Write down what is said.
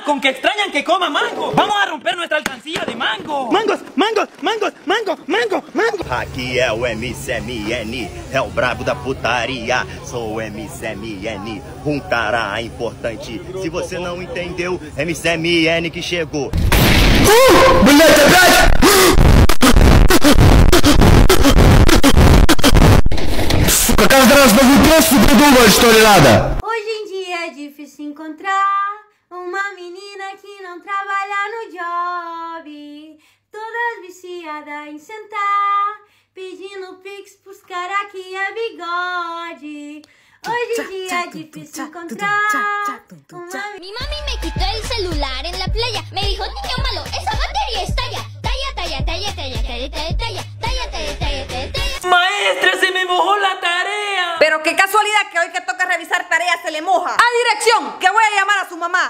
con que extrañan que coma mango. Vamos a romper nuestra alcancía de mango. Mangos, mangos, mangos, mango, mango, mango. Aqui é o MCMN, é o brabo da putaria. Sou o MCMN, um cara importante. Se você não entendeu, MCMN que chegou. Hoje em dia é difícil encontrar uma menina que não trabalha no job, todas viciadas em sentar, pedindo pix pros caras que é bigode. Hoje em dia é difícil encontrar uma... Mi mami me quitó el celular en la playa. Me dijo, niño malo, esa batería estalla. Talla, talla, talla, talla, talla, talla, talla, talla, talla, talla, talla, talla. Maestra, se me mojó la tarea. Pero qué casualidad que hoy que toca revisar tareas se le moja. A dirección, que voy a llamar a su mamá.